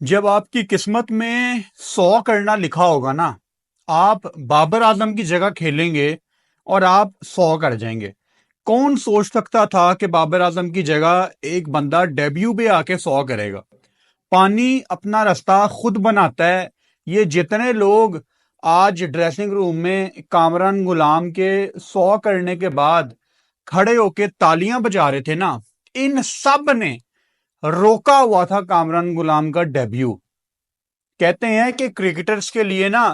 जब आपकी किस्मत में 100 करना लिखा होगा ना, आप बाबर आजम की जगह खेलेंगे और आप 100 कर जाएंगे। कौन सोच सकता था कि बाबर आजम की जगह एक बंदा डेब्यू पे आके 100 करेगा। पानी अपना रास्ता खुद बनाता है। ये जितने लोग आज ड्रेसिंग रूम में कामरान गुलाम के 100 करने के बाद खड़े होके तालियां बजा रहे थे ना, इन सब ने रोका हुआ था कामरान गुलाम का डेब्यू। कहते हैं कि क्रिकेटर्स के लिए ना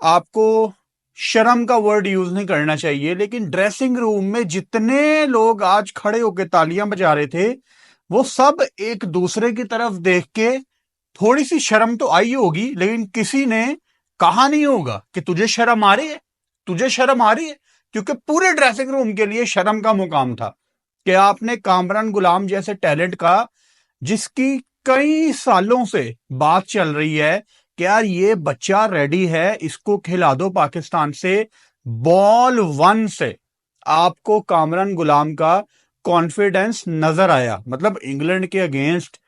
आपको शर्म का वर्ड यूज नहीं करना चाहिए, लेकिन ड्रेसिंग रूम में जितने लोग आज खड़े होकर तालियां बजा रहे थे, वो सब एक दूसरे की तरफ देख के थोड़ी सी शर्म तो आई होगी, लेकिन किसी ने कहा नहीं होगा कि तुझे शर्म आ रही है, तुझे शर्म आ रही है। क्योंकि पूरे ड्रेसिंग रूम के लिए शर्म का मुकाम था कि आपने कामरान गुलाम जैसे टैलेंट का, जिसकी कई सालों से बात चल रही है कि यार ये बच्चा रेडी है, इसको खिला दो पाकिस्तान से, बॉल वन से आपको कामरान गुलाम का कॉन्फिडेंस नजर आया। मतलब इंग्लैंड के अगेंस्ट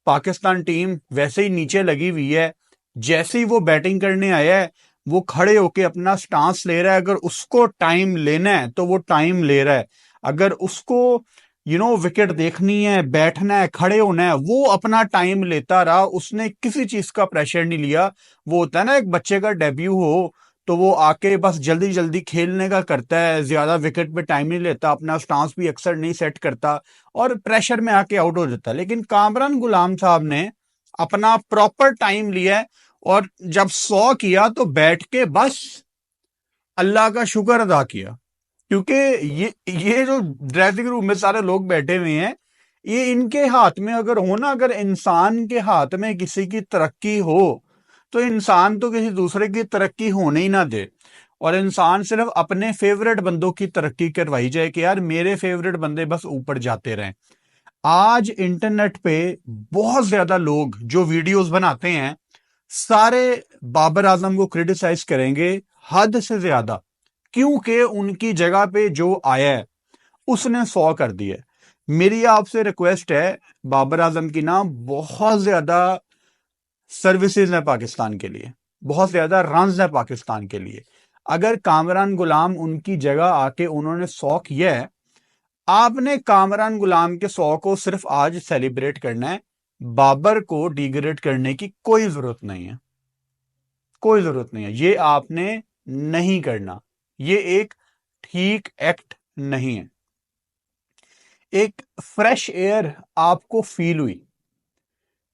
पाकिस्तान टीम वैसे ही नीचे लगी हुई है, जैसे ही वो बैटिंग करने आया है वो खड़े होके अपना स्टांस ले रहा है। अगर उसको टाइम लेना है तो वो टाइम ले रहा है। अगर उसको विकेट देखनी है, बैठना है, खड़े होना है, वो अपना टाइम लेता रहा। उसने किसी चीज का प्रेशर नहीं लिया। वो होता है ना, एक बच्चे का डेब्यू हो तो वो आके बस जल्दी जल्दी खेलने का करता है, ज्यादा विकेट पे टाइम नहीं लेता, अपना स्टांस भी अक्सर नहीं सेट करता और प्रेशर में आके आउट हो जाता है। लेकिन कामरान गुलाम साहब ने अपना प्रॉपर टाइम लिया है और जब 100 किया तो बैठ के बस अल्लाह का शुक्र अदा किया। क्योंकि ये जो ड्रेसिंग रूम में सारे लोग बैठे हुए हैं, ये इनके हाथ में अगर हो ना, अगर इंसान के हाथ में किसी की तरक्की हो तो इंसान तो किसी दूसरे की तरक्की होने ही ना दे, और इंसान सिर्फ अपने फेवरेट बंदों की तरक्की करवाई जाए कि यार मेरे फेवरेट बंदे बस ऊपर जाते रहें। आज इंटरनेट पे बहुत ज्यादा लोग जो वीडियोस बनाते हैं, सारे बाबर आजम को क्रिटिसाइज करेंगे हद से ज्यादा, क्योंकि उनकी जगह पे जो आया है उसने 100 कर दिया। मेरी आपसे रिक्वेस्ट है, बाबर आजम की ना बहुत ज्यादा सर्विसेज है पाकिस्तान के लिए, बहुत ज्यादा रन्स है पाकिस्तान के लिए। अगर कामरान गुलाम उनकी जगह आके उन्होंने 100 किया है, आपने कामरान गुलाम के 100 को सिर्फ आज सेलिब्रेट करना है। बाबर को डिग्रेड करने की कोई जरूरत नहीं है, कोई जरूरत नहीं है। ये आपने नहीं करना, ये एक ठीक एक्ट नहीं है। एक फ्रेश एयर आपको फील हुई।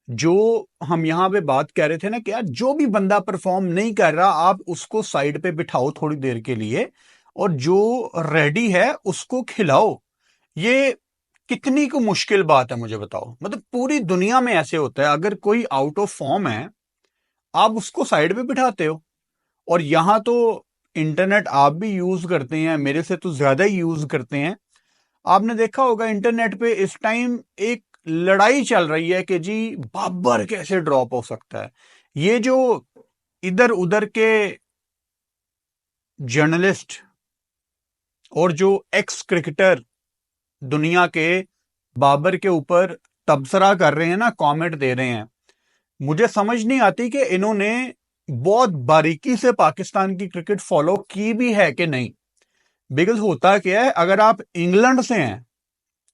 जो हम यहां पे बात कर रहे थे ना कि यार जो भी बंदा परफॉर्म नहीं कर रहा, आप उसको साइड पे बिठाओ थोड़ी देर के लिए, और जो रेडी है उसको खिलाओ। ये कितनी को मुश्किल बात है, मुझे बताओ। मतलब पूरी दुनिया में ऐसे होता है, अगर कोई आउट ऑफ फॉर्म है आप उसको साइड पे बिठाते हो। और यहां तो इंटरनेट आप भी यूज करते हैं, मेरे से तो ज्यादा ही यूज करते हैं। आपने देखा होगा इंटरनेट पे इस टाइम एक लड़ाई चल रही है कि जी बाबर कैसे ड्रॉप हो सकता है। ये जो इधर उधर के जर्नलिस्ट और जो एक्स क्रिकेटर दुनिया के बाबर के ऊपर तबसरा कर रहे हैं ना, कमेंट दे रहे हैं, मुझे समझ नहीं आती कि इन्होंने बहुत बारीकी से पाकिस्तान की क्रिकेट फॉलो की भी है कि नहीं। बिकॉज होता क्या है, अगर आप इंग्लैंड से हैं,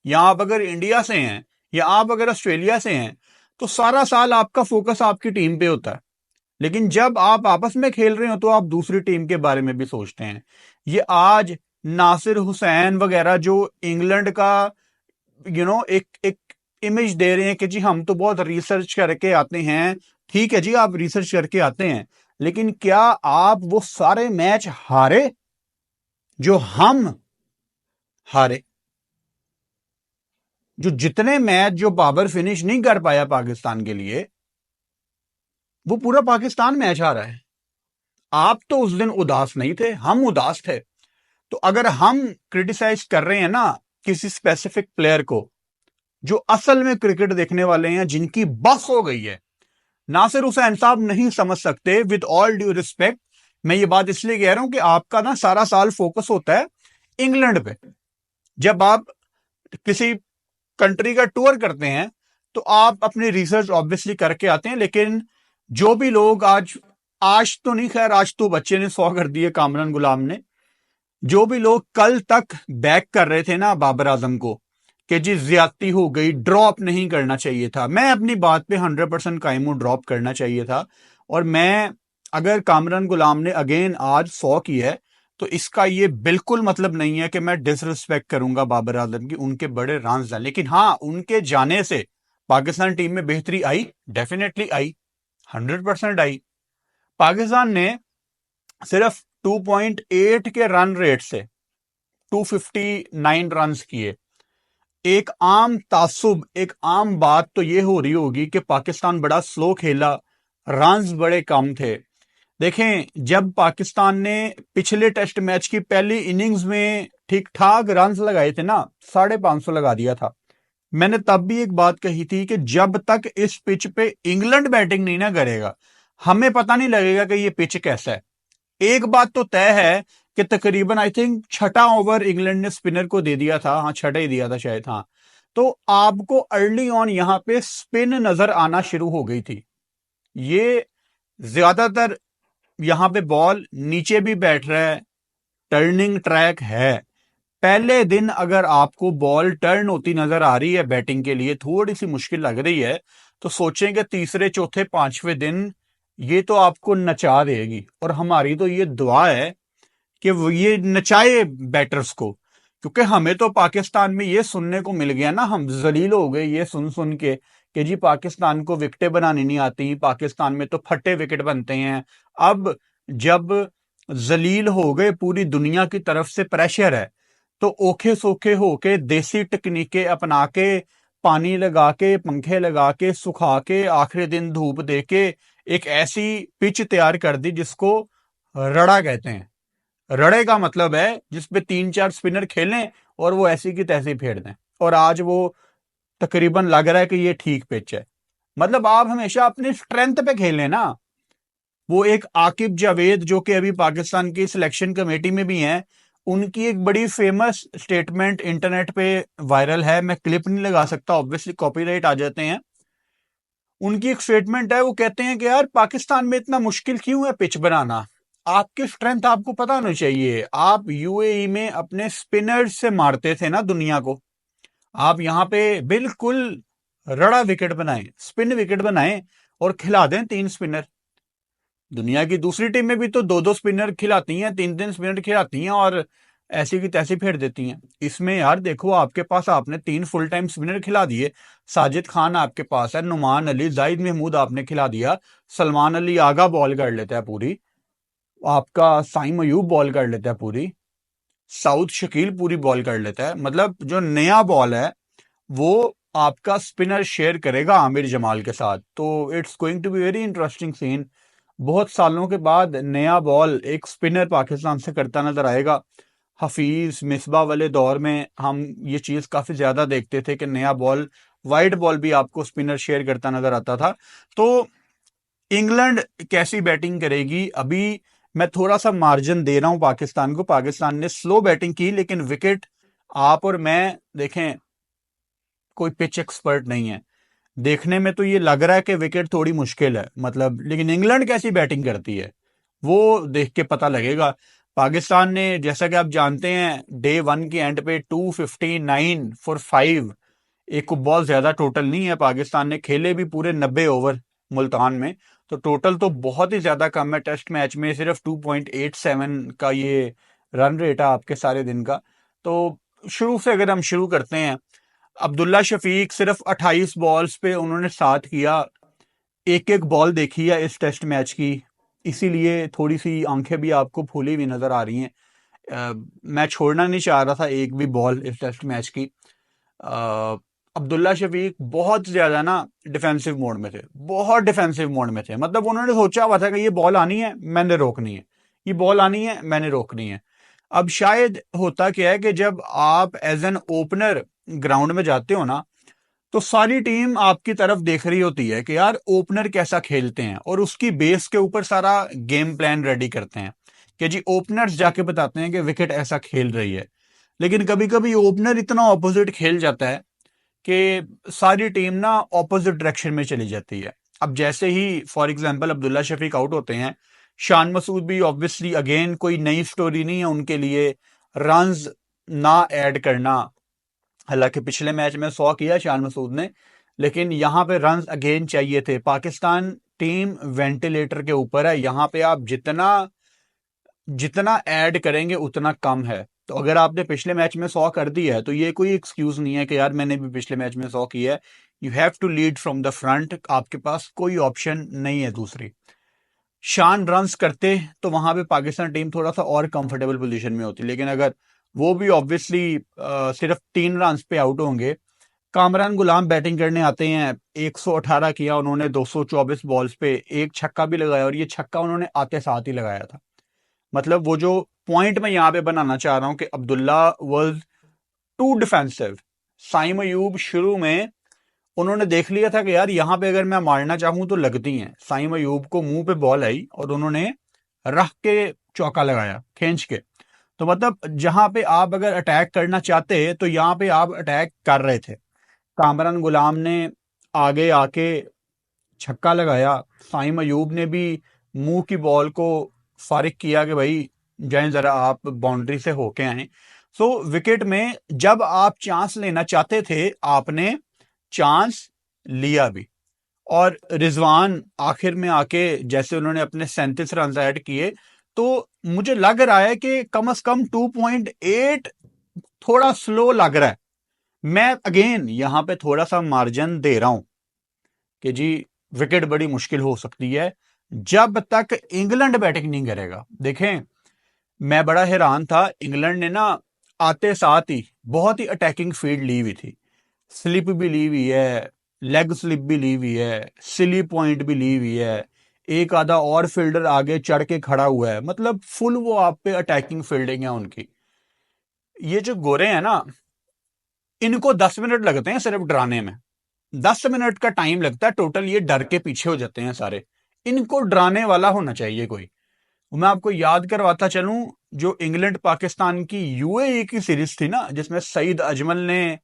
या आप अगर इंडिया से हैं, या आप अगर ऑस्ट्रेलिया से हैं, तो सारा साल आपका फोकस आपकी टीम पे होता है। लेकिन जब आप आपस में खेल रहे हो तो आप दूसरी टीम के बारे में भी सोचते हैं। ये आज नासिर हुसैन वगैरह जो इंग्लैंड का एक एक इमेज दे रहे हैं कि जी हम तो बहुत रिसर्च करके आते हैं। ठीक है जी, आप रिसर्च करके आते हैं, लेकिन क्या आप वो सारे मैच हारे जो हम हारे? जो जितने मैच जो बाबर फिनिश नहीं कर पाया पाकिस्तान के लिए, वो पूरा पाकिस्तान मैच हारा है। आप तो उस दिन उदास नहीं थे, हम उदास थे। तो अगर हम क्रिटिसाइज कर रहे हैं ना किसी स्पेसिफिक प्लेयर को, जो असल में क्रिकेट देखने वाले हैं, जिनकी बस हो गई है, नासिर हुसैन साहब नहीं समझ सकते। विद ऑल ड्यू रिस्पेक्ट, मैं ये बात इसलिए कह रहा हूं कि आपका ना सारा साल फोकस होता है इंग्लैंड पे। जब आप किसी कंट्री का टूर करते हैं तो आप अपनी रिसर्च ऑब्वियसली करके आते हैं। लेकिन जो भी लोग आज आज तो नहीं, खैर आज तो बच्चे ने 100 कर दिए कामरान गुलाम ने, जो भी लोग कल तक बैक कर रहे थे ना बाबर आजम को कि जी ज्यादती हो गई, ड्रॉप नहीं करना चाहिए था, मैं अपनी बात पे 100% कायम हूं, ड्रॉप करना चाहिए था। और मैं, अगर कामरान गुलाम ने अगेन आज 100 की है तो इसका ये बिल्कुल मतलब नहीं है कि मैं डिसरिस्पेक्ट करूंगा बाबर आजम की, उनके बड़े रन हैं। लेकिन हाँ, उनके जाने से पाकिस्तान टीम में बेहतरी आई, डेफिनेटली आई, 100% आई। पाकिस्तान ने सिर्फ 2.8 के रन रेट से 259 रन किए। एक आम तासुब, एक आम बात तो ये हो रही होगी कि पाकिस्तान बड़ा स्लो खेला, रन्स बड़े कम थे। देखें, जब पाकिस्तान ने पिछले टेस्ट मैच की पहली इनिंग्स में ठीक ठाक रन्स लगाए थे ना, 550 लगा दिया था, मैंने तब भी एक बात कही थी कि जब तक इस पिच पे इंग्लैंड बैटिंग नहीं ना करेगा, हमें पता नहीं लगेगा कि ये पिच कैसा है। एक बात तो तय है कि तकरीबन आई थिंक छठा ओवर इंग्लैंड ने स्पिनर को दे दिया था, हाँ छठा ही दिया था शायद, हाँ। तो आपको अर्ली ऑन यहां पे स्पिन नजर आना शुरू हो गई थी। ये ज्यादातर यहां पे बॉल नीचे भी बैठ रहा है, टर्निंग ट्रैक है। पहले दिन अगर आपको बॉल टर्न होती नजर आ रही है बैटिंग के लिए थोड़ी सी मुश्किल लग रही है, तो सोचेंगे तीसरे चौथे पांचवें दिन ये तो आपको नचा देगी। और हमारी तो ये दुआ है कि वो ये नचाए बैटर्स को, क्योंकि हमें तो पाकिस्तान में ये सुनने को मिल गया ना, हम जलील हो गए ये सुन सुन के कि जी पाकिस्तान को विकेटें बनानी नहीं आती, पाकिस्तान में तो फटे विकेट बनते हैं। अब जब जलील हो गए, पूरी दुनिया की तरफ से प्रेशर है, तो ओखे सोखे होके देसी तकनीकें अपना के, पानी लगा के, पंखे लगा के, सुखा के, आखिरी दिन धूप दे के एक ऐसी पिच तैयार कर दी जिसको रड़ा कहते हैं। रड़े का मतलब है जिसपे 3-4 स्पिनर खेलें और वो ऐसी की तैसी फेर दें। और आज वो तकरीबन लग रहा है कि ये ठीक पिच है। मतलब आप हमेशा अपनी स्ट्रेंथ पे खेलें ना। वो एक आकिब जावेद जो कि अभी पाकिस्तान की सिलेक्शन कमेटी में भी हैं, उनकी एक बड़ी फेमस स्टेटमेंट इंटरनेट पे वायरल है, मैं क्लिप नहीं लगा सकता ऑब्वियसली कॉपीराइट आ जाते हैं। उनकी एक स्टेटमेंट है, वो कहते हैं कि यार पाकिस्तान में इतना मुश्किल क्यों है पिच बनाना, आपकी स्ट्रेंथ आपको पता होनी चाहिए। आप यूएई में अपने स्पिनर्स से मारते थे ना दुनिया को, आप यहां पे बिल्कुल रड़ा विकेट बनाएं, स्पिन विकेट बनाएं और खिला दें 3 स्पिनर। दुनिया की दूसरी टीमें भी तो 2-2 स्पिनर खिलाती हैं, 3-3 स्पिनर खिलाती हैं और ऐसी की तैसी फेर देती हैं। इसमें यार देखो, आपके पास आपने 3 फुल टाइम स्पिनर खिला दिए। साजिद खान आपके पास है, नुमान अली, जाहिद महमूद आपने खिला दिया, सलमान अली आगा बॉल कर लेता है पूरी, आपका साइम अयूब बॉल कर लेता है पूरी, साउथ शकील पूरी बॉल कर लेता है। मतलब जो नया बॉल है वो आपका स्पिनर शेयर करेगा आमिर जमाल के साथ। तो it's going to be very interesting scene. बहुत सालों के बाद नया बॉल एक स्पिनर पाकिस्तान से करता नजर आएगा। हफीज मिसबा वाले दौर में हम ये चीज काफी ज्यादा देखते थे कि नया बॉल, वाइड बॉल भी आपको स्पिनर शेयर करता नजर आता था। तो इंग्लैंड कैसी बैटिंग करेगी, अभी मैं थोड़ा सा मार्जिन दे रहा हूं पाकिस्तान को। पाकिस्तान ने स्लो बैटिंग की, लेकिन विकेट, आप और मैं देखें, कोई पिच एक्सपर्ट नहीं है, देखने में तो ये लग रहा है कि विकेट थोड़ी मुश्किल है मतलब, लेकिन इंग्लैंड कैसी बैटिंग करती है वो देख के पता लगेगा। पाकिस्तान ने, जैसा कि आप जानते हैं, डे 1 के एंड पे 259 फॉर 5, एक बॉल ज्यादा टोटल नहीं है। पाकिस्तान ने खेले भी पूरे 90 ओवर मुल्तान में, तो टोटल तो बहुत ही ज्यादा कम है। टेस्ट मैच में सिर्फ 2.87 का ये रन रेट है आपके सारे दिन का। तो शुरू से अगर हम शुरू करते हैं, अब्दुल्ला शफीक सिर्फ 28 बॉल्स पे उन्होंने 7 किया। एक एक बॉल देखी है इस टेस्ट मैच की, इसीलिए थोड़ी सी आंखें भी आपको फूली हुई नजर आ रही हैं। मैं छोड़ना नहीं चाह रहा था एक भी बॉल इस टेस्ट मैच की। अब्दुल्ला शफीक बहुत ज्यादा ना डिफेंसिव मोड में थे, बहुत डिफेंसिव मोड में थे। मतलब उन्होंने सोचा हुआ था कि ये बॉल आनी है मैंने रोकनी है, ये बॉल आनी है मैंने रोकनी है। अब शायद होता क्या है कि जब आप एज एन ओपनर ग्राउंड में जाते हो ना, तो सारी टीम आपकी तरफ देख रही होती है कि यार ओपनर कैसा खेलते हैं, और उसकी बेस के ऊपर सारा गेम प्लान रेडी करते हैं कि जी ओपनर्स जाके बताते हैं कि विकेट ऐसा खेल रही है। लेकिन कभी कभी ओपनर इतना ऑपोजिट खेल जाता है कि सारी टीम ना ऑपोजिट डायरेक्शन में चली जाती है। अब जैसे ही for example Abdullah Shafique out होते हैं, शान मसूद भी ऑब्वियसली अगेन कोई नई स्टोरी नहीं है उनके लिए रन्स ना ऐड करना। हालांकि पिछले मैच में 100 किया शान मसूद ने, लेकिन यहां पे रन्स अगेन चाहिए थे। पाकिस्तान टीम वेंटिलेटर के ऊपर है, यहां पे आप जितना जितना ऐड करेंगे उतना कम है। तो अगर आपने पिछले मैच में 100 कर दिया है तो ये कोई एक्सक्यूज नहीं है कि यार मैंने भी पिछले मैच में 100 किया है। You have to lead from the front, आपके पास कोई ऑप्शन नहीं है दूसरी। शान रन्स करते तो वहां पे पाकिस्तान टीम थोड़ा सा और कंफर्टेबल पोजीशन में होती, लेकिन अगर वो भी ऑब्वियसली सिर्फ 3 रन पे आउट होंगे। कामरान गुलाम बैटिंग करने आते हैं, 118 किया उन्होंने 224 बॉल्स पे, एक छक्का भी लगाया, और ये छक्का उन्होंने आते साथ ही लगाया था। मतलब वो जो पॉइंट मैं यहां पे बनाना चाह रहा हूं कि Abdullah was too defensive. Saim Ayub शुरू में उन्होंने देख लिया था कि यार यहां पे अगर मैं मारना चाहूं तो लगती हैं। साइम अयूब को मुंह पे बॉल आई और उन्होंने रख के चौका लगाया खींच के। तो मतलब जहां पे आप अगर अटैक करना चाहते तो यहां पे आप अटैक कर रहे थे। कामरान गुलाम ने आगे आके छक्का लगाया, साइम अयूब ने भी मुंह की बॉल को फारिग किया कि भाई जाएं जरा आप बाउंड्री से होके आए। सो विकेट में जब आप चांस लेना चाहते थे आपने चांस लिया भी। और रिजवान आखिर में आके जैसे उन्होंने अपने 37 रन ऐड किए, तो मुझे लग रहा है कि कम से कम 2.8 थोड़ा स्लो लग रहा है। मैं अगेन यहां पे थोड़ा सा मार्जिन दे रहा हूं कि जी विकेट बड़ी मुश्किल हो सकती है जब तक इंग्लैंड बैटिंग नहीं करेगा। देखें, मैं बड़ा हैरान था, इंग्लैंड ने ना आते साथ ही बहुत ही अटैकिंग फील्ड ली हुई थी। स्लिप भी ली हुई है, लेग स्लिप भी ली हुई है, सिली पॉइंट भी ली हुई है, एक आधा और फील्डर आगे चढ़ के खड़ा हुआ है। मतलब फुल वो आप पे अटैकिंग फील्डिंग है उनकी। ये जो गोरे हैं ना, इनको 10 मिनट लगते हैं सिर्फ डराने में। 10 मिनट का टाइम लगता है टोटल, ये डर के पीछे हो जाते हैं सारे। इनको डराने वाला होना चाहिए कोई। मैं आपको याद करवाता चलूं, जो इंग्लैंड पाकिस्तान की यूएई की सीरीज थी ना, जिसमें सईद अजमल ने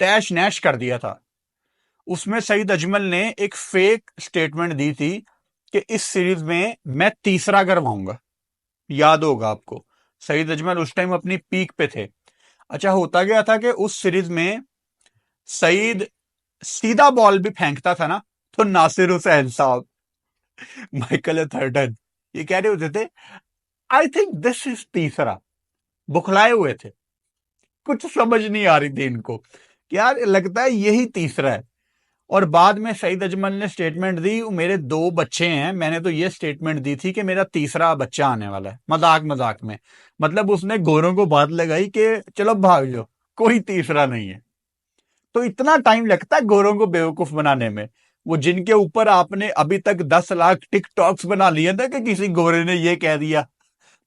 तैश नैश कर दिया था, उसमें सईद अजमल ने एक फेक स्टेटमेंट दी थी कि इस सीरीज में मैं तीसरा करवाऊंगा। याद होगा आपको, सईद अजमल उस टाइम अपनी पीक पे थे। अच्छा, होता गया था कि उस सीरीज में सईद सीधा बॉल भी फेंकता था ना, तो नासिर हुसैन साहब, माइकल अथर्टन, ये कह रहे होते थे आई थिंक दिस इज तीसरा। बुखलाए हुए थे, कुछ समझ नहीं आ रही थी इनको कि यार लगता है यही तीसरा है। और बाद में सईद अजमल ने स्टेटमेंट दी, मेरे 2 बच्चे हैं, मैंने तो ये स्टेटमेंट दी थी कि मेरा तीसरा बच्चा आने वाला है, मजाक मजाक में। मतलब उसने गोरों को बात लगाई कि चलो भाग जाओ, कोई तीसरा नहीं है। तो इतना टाइम लगता है गोरों को बेवकूफ बनाने में, वो जिनके ऊपर आपने अभी तक 10 लाख टिकटॉक्स बना लिए थे कि किसी गोरे ने ये कह दिया।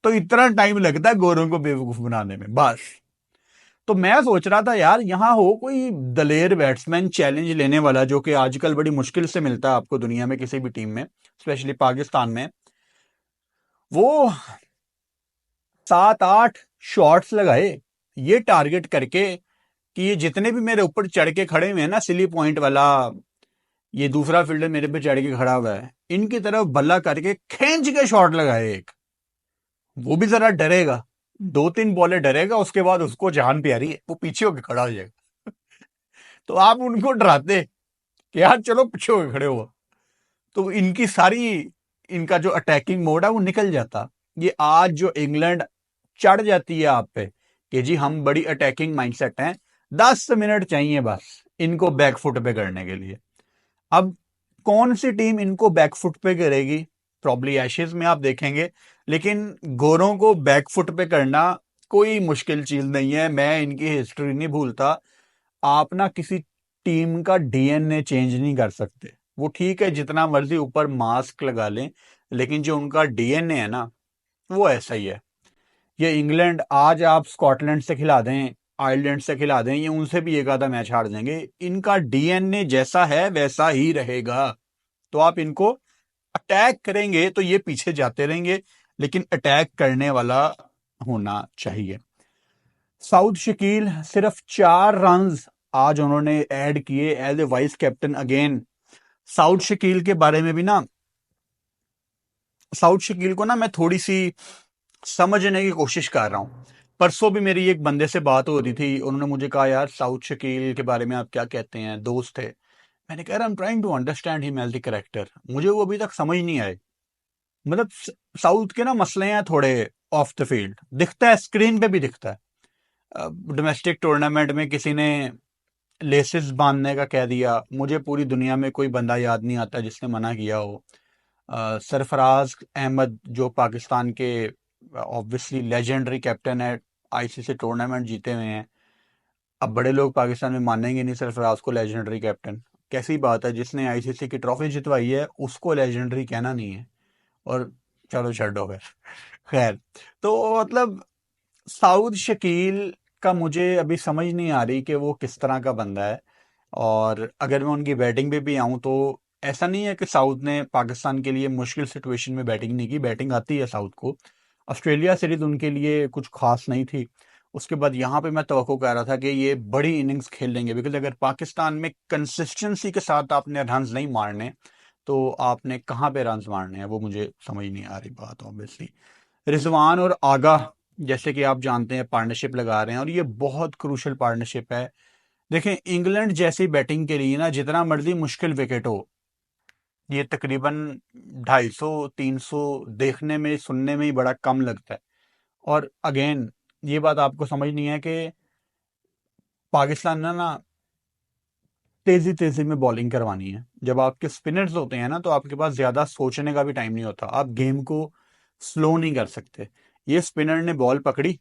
तो इतना टाइम लगता है गोरों को बेवकूफ बनाने में बस। तो मैं सोच रहा था यार यहां हो कोई दलेर बैट्समैन चैलेंज लेने वाला, जो कि आजकल बड़ी मुश्किल से मिलता है आपको दुनिया में किसी भी टीम में, स्पेशली पाकिस्तान में। वो 7-8 शॉट्स लगाए ये टारगेट करके कि ये जितने भी मेरे ऊपर चढ़ के खड़े हुए हैं ना, सिली पॉइंट वाला, ये दूसरा फील्डर मेरे पे चढ़ के खड़ा हुआ है, इनकी तरफ बल्ला करके खींच के शॉट लगाए एक। वो भी जरा डरेगा, 2-3 बॉलें डरेगा, उसके बाद उसको जान प्यारी है, वो पीछे होकर खड़ा हो जाएगा। तो आप उनको डराते कि यार चलो पीछे होकर खड़े हो, तो इनकी सारी, इनका जो अटैकिंग मोड है वो निकल जाता। ये आज जो इंग्लैंड चढ़ जाती है आप पे कि जी हम बड़ी अटैकिंग माइंडसेट हैं, 10 मिनट चाहिए बस इनको बैकफुट पे करने के लिए। अब कौन सी टीम इनको बैकफुट पे करेगी? प्रॉब्ली एशेज में आप देखेंगे, लेकिन गोरों को बैकफुट पे करना कोई मुश्किल चीज नहीं है। मैं इनकी हिस्ट्री नहीं भूलता। आप ना किसी टीम का डीएनए चेंज नहीं कर सकते। वो ठीक है जितना मर्जी ऊपर मास्क लगा लें, लेकिन जो उनका डीएनए है ना, वो ऐसा ही है। ये इंग्लैंड आज आप स्कॉटलैंड से खिला दें, आयरलैंड से खिला दें, ये उनसे भी एक आधा मैच हार देंगे, इनका डीएनए जैसा है वैसा ही रहेगा। तो आप इनको अटैक करेंगे तो ये पीछे जाते रहेंगे, लेकिन अटैक करने वाला होना चाहिए। साउथ शकील सिर्फ 4 रन आज उन्होंने ऐड किए as a vice captain again. Saud Shakeel के बारे में भी ना, साउथ शकील को ना मैं थोड़ी सी समझने की कोशिश कर रहा हूँ। परसों भी मेरी एक बंदे से बात हो रही थी, उन्होंने मुझे कहा यार साउथ शकील के बारे में आप क्या कहते हैं, दोस्त थे। मैंने कहा I am trying to understand him as the character, मुझे वो अभी तक समझ नहीं आए। मतलब साउथ के ना मसले हैं थोड़े ऑफ द फील्ड, दिखता है स्क्रीन पे भी दिखता है। डोमेस्टिक टूर्नामेंट में किसी ने लेसेस बांधने का कह दिया, मुझे पूरी दुनिया में कोई बंदा याद नहीं आता जिसने मना किया हो। सरफराज अहमद जो पाकिस्तान के ऑब्वियसली लेजेंडरी कैप्टन है, आईसीसी टूर्नामेंट जीते हुए हैं। अब बड़े लोग पाकिस्तान में मानेंगे नहीं सरफराज को लेजेंडरी कैप्टन, कैसी बात है, जिसने आईसीसी की ट्रॉफी जितवाई है उसको लेजेंडरी कहना नहीं है। और चलो छोड़ो फिर, खैर। तो मतलब साउथ शकील का मुझे अभी समझ नहीं आ रही कि वो किस तरह का बंदा है। और अगर मैं उनकी बैटिंग पे भी आऊँ तो ऐसा नहीं है कि साउथ ने पाकिस्तान के लिए मुश्किल सिचुएशन में बैटिंग नहीं की, बैटिंग आती है साउथ को। ऑस्ट्रेलिया सीरीज उनके लिए कुछ खास नहीं थी। उसके बाद यहाँ पे मैं तवक्को कर रहा था कि ये बड़ी इनिंग्स खेल लेंगे, बिकॉज अगर पाकिस्तान में कंसिस्टेंसी के साथ आपने रन्स नहीं मारने तो आपने कहाँ पे रन्स मारने हैं, वो मुझे समझ नहीं आ रही बात ऑब्वियसली। रिजवान और आगा जैसे कि आप जानते हैं पार्टनरशिप लगा रहे हैं और ये बहुत क्रूशल पार्टनरशिप है। देखें इंग्लैंड जैसी बैटिंग के लिए ना जितना मर्जी मुश्किल विकेट हो, ये तकरीबन 250-300 देखने में सुनने में ही बड़ा कम लगता है। और अगेन ये बात आपको समझनी है कि पाकिस्तान ने ना तेजी तेजी में बॉलिंग करवानी है। जब आपके स्पिनर्स होते हैं ना तो आपके पास ज्यादा सोचने का भी टाइम नहीं होता, आप गेम को स्लो नहीं कर सकते। ये स्पिनर ने बॉल पकड़ी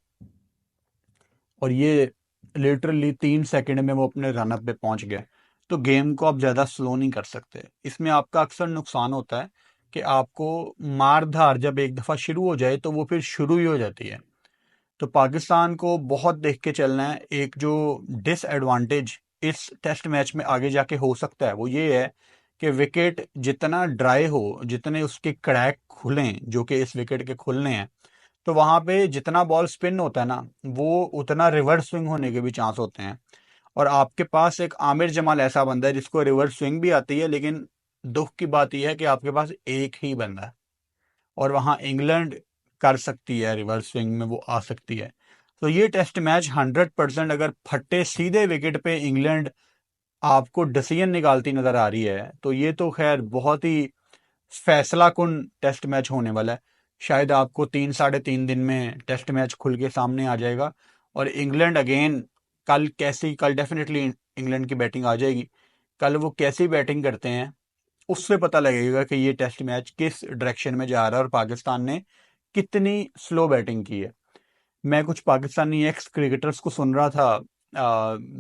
और ये लिटरली 3 सेकंड में वो अपने रन अप पे पहुंच गया। तो गेम को आप ज्यादा स्लो नहीं कर सकते, इसमें आपका अक्सर नुकसान होता है कि आपको मार धार जब एक दफा शुरू हो जाए तो वो फिर शुरू ही हो जाती है। तो पाकिस्तान को बहुत देख के चलना है। एक जो डिसएडवांटेज इस टेस्ट मैच में आगे जाके हो सकता है वो ये है कि विकेट जितना ड्राई हो, जितने उसके क्रैक खुलें जो कि इस विकेट के खुलने हैं, तो वहां पे जितना बॉल स्पिन होता है ना वो उतना रिवर्स स्विंग होने के भी चांस होते हैं। और आपके पास एक आमिर जमाल ऐसा बंदा है जिसको रिवर्स स्विंग भी आती है, लेकिन दुख की बात यह है कि आपके पास एक ही बंदा है और वहां इंग्लैंड कर सकती है, रिवर्स स्विंग में वो आ सकती है। तो ये टेस्ट मैच 100% अगर फटे सीधे विकेट पे इंग्लैंड आपको डिसीजन निकालती नजर आ रही है तो ये तो खैर बहुत ही फैसला कुन टेस्ट मैच होने वाला है। शायद आपको 3-3.5 दिन में टेस्ट मैच खुल के सामने आ जाएगा। और इंग्लैंड अगेन कल डेफिनेटली इंग्लैंड की बैटिंग आ जाएगी। कल वो कैसी बैटिंग करते हैं उससे पता लगेगा कि ये टेस्ट मैच किस डायरेक्शन में जा रहा है और पाकिस्तान ने कितनी स्लो बैटिंग की है। मैं कुछ पाकिस्तानी एक्स क्रिकेटर्स को सुन रहा था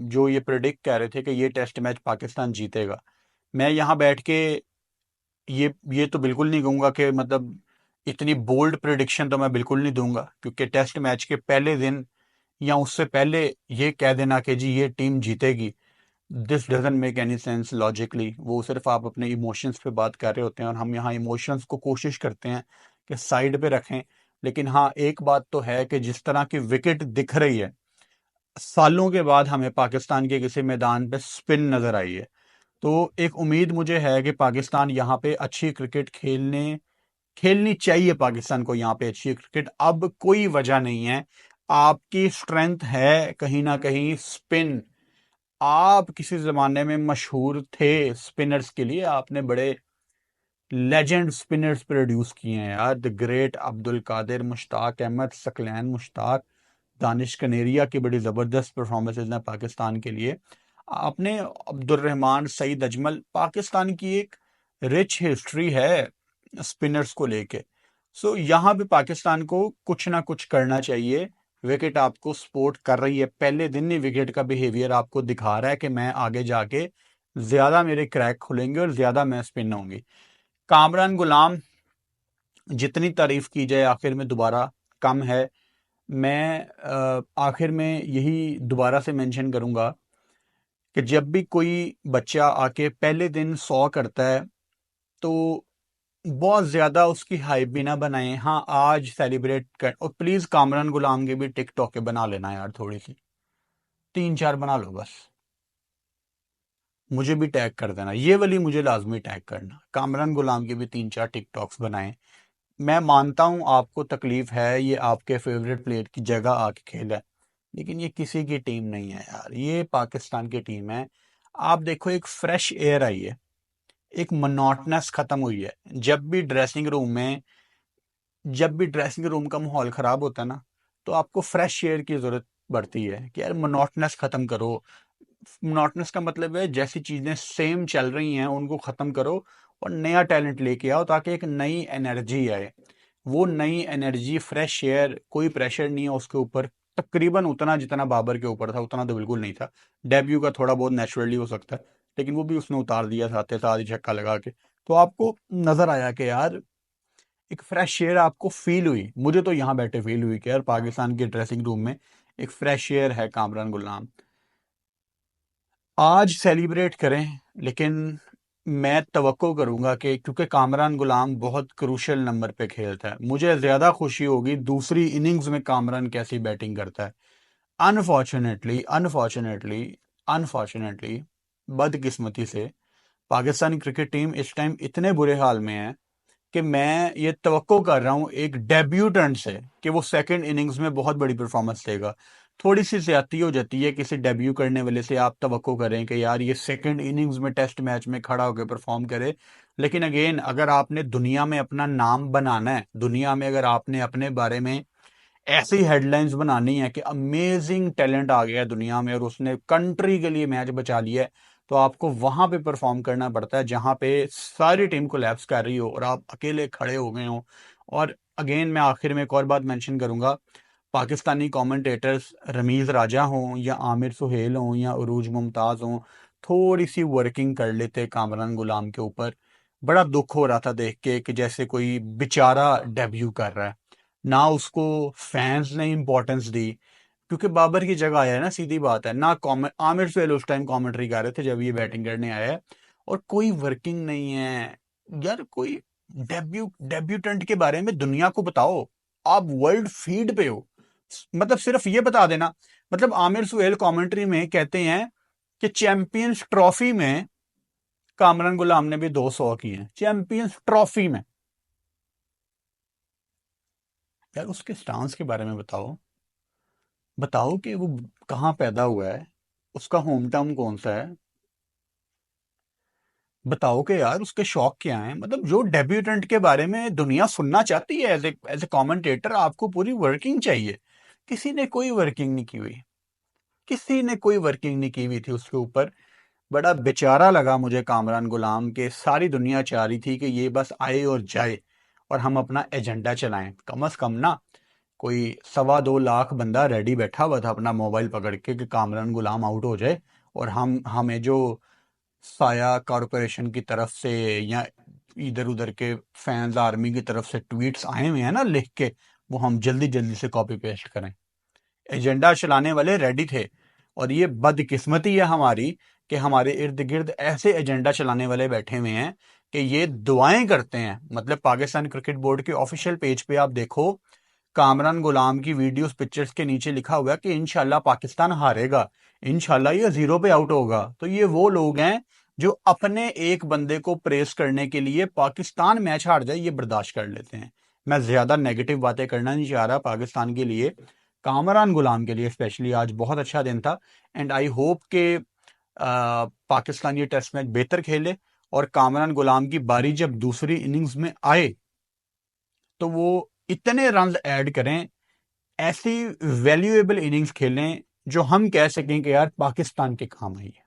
जो ये प्रिडिक्ट कर रहे थे कि ये टेस्ट मैच पाकिस्तान जीतेगा। मैं यहाँ बैठ के ये तो बिल्कुल नहीं कहूंगा कि मतलब इतनी बोल्ड प्रिडिक्शन तो मैं बिल्कुल नहीं दूंगा, क्योंकि टेस्ट मैच के पहले दिन या उससे पहले ये कह देना कि जी ये टीम जीतेगी, this doesn't make any sense logically. वो सिर्फ आप अपने इमोशंस पे बात कर रहे होते हैं और हम यहाँ इमोशंस को कोशिश करते हैं कि साइड पे रखें। लेकिन हाँ एक बात तो है कि जिस तरह की विकेट दिख रही है, सालों के बाद हमें पाकिस्तान के किसी मैदान पे स्पिन नजर आई है। तो एक उम्मीद मुझे है कि पाकिस्तान यहाँ पे अच्छी क्रिकेट खेलनी चाहिए। पाकिस्तान को यहाँ पे अच्छी क्रिकेट, अब कोई वजह नहीं है। आपकी स्ट्रेंथ है कहीं ना कहीं स्पिन। आप किसी जमाने में मशहूर थे स्पिनर्स के लिए, आपने बड़े लेजेंड स्पिनर्स प्रोड्यूस किए हैं यार, द ग्रेट अब्दुल कादिर, मुश्ताक अहमद, सकलैन मुश्ताक, दानिश कनेरिया की बड़ी ज़बरदस्त परफॉर्मेंसेज हैं पाकिस्तान के लिए। आपने अब्दुल रहमान, सईद अजमल, पाकिस्तान की एक रिच हिस्ट्री है स्पिनर्स को लेके। सो यहाँ पे पाकिस्तान को कुछ ना कुछ करना चाहिए। विकेट आपको सपोर्ट कर रही है, पहले दिन ही विकेट का बिहेवियर आपको दिखा रहा है कि मैं आगे जाके ज्यादा मेरे क्रैक खुलेंगे और ज्यादा मैं स्पिन होंगी। कामरान गुलाम जितनी तारीफ की जाए आखिर में दोबारा कम है। मैं आखिर में यही दोबारा से मेंशन करूंगा कि जब भी कोई बच्चा आके पहले दिन 100 करता है तो बहुत ज्यादा उसकी हाइप भी ना बनाएं। हाँ आज सेलिब्रेट कर, और प्लीज कामरान गुलाम के भी टिकटॉक के बना लेना यार, थोड़ी सी 3-4 बना लो बस। मुझे भी टैग कर देना, ये वाली मुझे लाजमी टैग करना। कामरान गुलाम के भी 3-4 टिकटॉक्स बनाए। मैं मानता हूं आपको तकलीफ है, ये आपके फेवरेट प्लेयर की जगह आके खेला है, लेकिन ये किसी की टीम नहीं है यार, ये पाकिस्तान की टीम है। आप देखो, एक फ्रेश एयर आई है, एक मोनोटनेस खत्म हुई है। जब भी ड्रेसिंग रूम का माहौल खराब होता है ना, तो आपको फ्रेश एयर की जरूरत पड़ती है कि यार मोनोटनेस खत्म करो। मोनोटनेस का मतलब है जैसी चीजें सेम चल रही हैं उनको खत्म करो और नया टैलेंट लेके आओ, ताकि एक नई एनर्जी आए। वो नई एनर्जी, फ्रेश एयर, कोई प्रेशर नहीं है उसके ऊपर, तकरीबन उतना जितना बाबर के ऊपर था उतना तो बिल्कुल नहीं था। डेब्यू का थोड़ा बहुत नेचुरली हो सकता है, लेकिन वो भी उसने उतार दिया साथ साथ ही छक्का लगा के। तो आपको नजर आया कि यार एक फ्रेश एयर आपको फील हुई, मुझे तो यहाँ बैठे फील हुई कि यार पाकिस्तान के ड्रेसिंग रूम में एक फ्रेश एयर है। कामरान गुलाम आज सेलिब्रेट करें, लेकिन मैं तवक्को करूंगा कि क्योंकि कामरान गुलाम बहुत क्रूशियल नंबर पे खेलता है, मुझे ज्यादा खुशी होगी दूसरी इनिंग्स में कामरान कैसी बैटिंग करता है। अनफॉर्चुनेटली अनफॉर्चुनेटली अनफॉर्चुनेटली बदकिस्मती से पाकिस्तानी क्रिकेट टीम इस टाइम इतने बुरे हाल में है कि मैं ये तवक्को कर रहा हूँ एक डेब्यूटेंट से कि वो सेकंड इनिंग्स में बहुत बड़ी परफॉर्मेंस देगा। थोड़ी सी ज्यादती हो जाती है किसी डेब्यू करने वाले से, आप तवक्को करें कि यार ये सेकंड इनिंग्स में टेस्ट मैच में खड़ा होकर परफॉर्म करे। लेकिन अगेन, अगर आपने दुनिया में अपना नाम बनाना है, दुनिया में अगर आपने अपने बारे में ऐसी हेडलाइंस बनानी है कि अमेजिंग टैलेंट आ गया है दुनिया में और उसने कंट्री के लिए मैच बचा लिया है, तो आपको वहां पे परफॉर्म करना पड़ता है जहां पे सारी टीम कोलैप्स कर रही हो और आप अकेले खड़े हो गए हो। और अगेन, मैं आखिर में एक और बात मेंशन करूंगा, पाकिस्तानी कमेंटेटर्स रमीज राजा हों या आमिर सुहेल हों या उरूज मुमताज हों, थोड़ी सी वर्किंग कर लेते कामरान गुलाम के ऊपर। बड़ा दुख हो रहा था देख के कि जैसे कोई बेचारा डेब्यू कर रहा है, ना उसको फैंस ने इंपॉर्टेंस दी, क्योंकि बाबर की जगह आया है ना, सीधी बात है ना। आमिर सुहेल उस टाइम कमेंट्री कर रहे थे जब ये बैटिंग करने आया है, और कोई वर्किंग नहीं है। यार कोई डेब्यूटेंट के बारे में दुनिया को बताओ, आप वर्ल्ड फीड पे हो, मतलब सिर्फ ये बता देना। मतलब आमिर सुहेल कमेंट्री में कहते हैं कि चैंपियंस ट्रॉफी में कामरान गुलाम ने भी 200 किए हैं, चैंपियंस ट्रॉफी में। यार उसके स्टांस के बारे में बताओ, बताओ कि वो कहाँ पैदा हुआ है, उसका होम टाउन कौन सा है, बताओ कि यार उसके शौक क्या हैं। मतलब जो डेब्यूटेंट के बारे में दुनिया सुनना चाहती है एज ए कमेंटेटर, आपको पूरी वर्किंग चाहिए। किसी ने कोई वर्किंग नहीं की हुई, किसी ने कोई वर्किंग नहीं की हुई थी उसके ऊपर। बड़ा बेचारा लगा मुझे कामरान गुलाम के, सारी दुनिया चाह रही थी कि ये बस आए और जाए और हम अपना एजेंडा चलाएं। कम से कम ना, कोई 2.25 लाख बंदा रेडी बैठा हुआ था अपना मोबाइल पकड़ के कि कामरान गुलाम आउट हो जाए, और हमें जो साया कॉरपोरेशन की तरफ से या इधर उधर के फैंस आर्मी की तरफ से ट्वीट्स आए हुए हैं ना लिख के, वो हम जल्दी जल्दी से कॉपी पेस्ट करें। एजेंडा चलाने वाले रेडी थे, और ये बदकिस्मती है हमारी कि हमारे इर्द गिर्द ऐसे एजेंडा चलाने वाले बैठे हुए हैं कि ये दुआएं करते हैं। मतलब पाकिस्तान क्रिकेट बोर्ड के ऑफिशियल पेज पे आप देखो, कामरान गुलाम की वीडियोस पिक्चर्स के नीचे लिखा हुआ है कि इंशाल्लाह पाकिस्तान हारेगा, इंशाल्लाह ये जीरो पे आउट होगा। तो ये वो लोग हैं जो अपने एक बंदे को प्रेस करने के लिए पाकिस्तान मैच हार जाए ये बर्दाश्त कर लेते हैं। मैं ज्यादा नेगेटिव बातें करना नहीं चाह रहा पाकिस्तान के लिए, कामरान गुलाम के लिए स्पेशली आज बहुत अच्छा दिन था। एंड आई होप के पाकिस्तान ये टेस्ट मैच बेहतर खेले, और कामरान गुलाम की बारी जब दूसरी इनिंग्स में आए तो वो इतने रन ऐड करें, ऐसी वैल्यूएबल इनिंग्स खेलें जो हम कह सकें कि यार पाकिस्तान के काम आई है।